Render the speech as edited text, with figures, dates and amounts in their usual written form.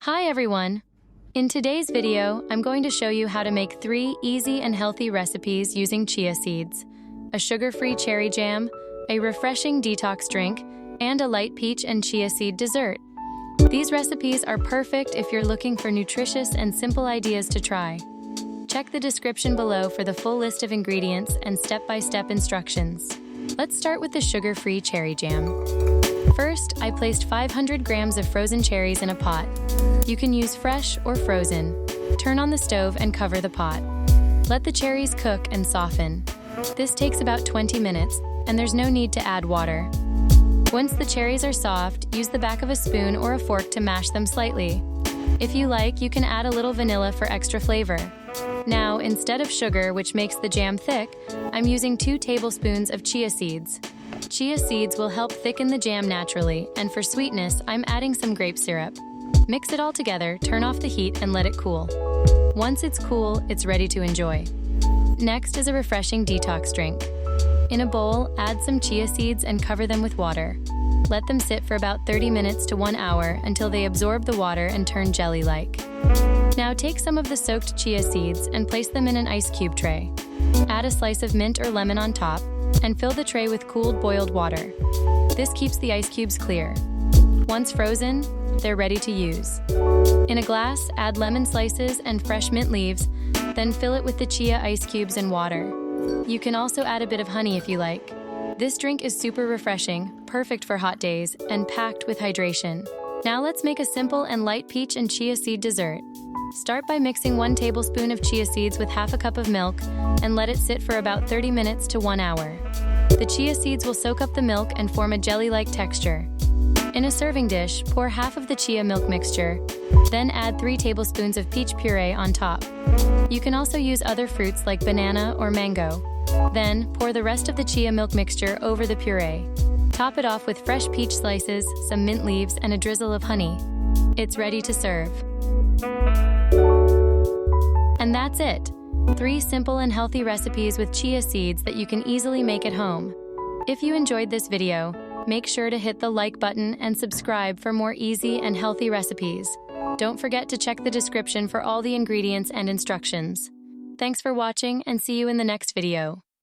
Hi everyone! In today's video, I'm going to show you how to make 3 easy and healthy recipes using chia seeds: a sugar-free cherry jam, a refreshing detox drink, and a light peach and chia seed dessert. These recipes are perfect if you're looking for nutritious and simple ideas to try. Check the description below for the full list of ingredients and step-by-step instructions. Let's start with the sugar-free cherry jam. First, I placed 500 grams of frozen cherries in a pot. You can use fresh or frozen. Turn on the stove and cover the pot. Let the cherries cook and soften. This takes about 20 minutes, and there's no need to add water. Once the cherries are soft, use the back of a spoon or a fork to mash them slightly. If you like, you can add a little vanilla for extra flavor. Now, instead of sugar, which makes the jam thick, I'm using 2 tablespoons of chia seeds. Chia seeds will help thicken the jam naturally, and for sweetness, I'm adding some grape syrup. Mix it all together, turn off the heat, and let it cool. Once it's cool, it's ready to enjoy. Next is a refreshing detox drink. In a bowl, add some chia seeds and cover them with water. Let them sit for about 30 minutes to 1 hour until they absorb the water and turn jelly-like. Now take some of the soaked chia seeds and place them in an ice cube tray. Add a slice of mint or lemon on top, and fill the tray with cooled boiled water. This keeps the ice cubes clear. Once frozen, they're ready to use. In a glass, add lemon slices and fresh mint leaves, then fill it with the chia ice cubes and water. You can also add a bit of honey if you like. This drink is super refreshing, perfect for hot days, and packed with hydration. Now let's make a simple and light peach and chia seed dessert. Start by mixing 1 tablespoon of chia seeds with half a cup of milk and let it sit for about 30 minutes to 1 hour. The chia seeds will soak up the milk and form a jelly-like texture. In a serving dish, pour half of the chia milk mixture, then add 3 tablespoons of peach puree on top. You can also use other fruits like banana or mango. Then, pour the rest of the chia milk mixture over the puree. Top it off with fresh peach slices, some mint leaves, and a drizzle of honey. It's ready to serve. And that's it! 3 simple and healthy recipes with chia seeds that you can easily make at home. If you enjoyed this video, make sure to hit the like button and subscribe for more easy and healthy recipes. Don't forget to check the description for all the ingredients and instructions. Thanks for watching, and see you in the next video.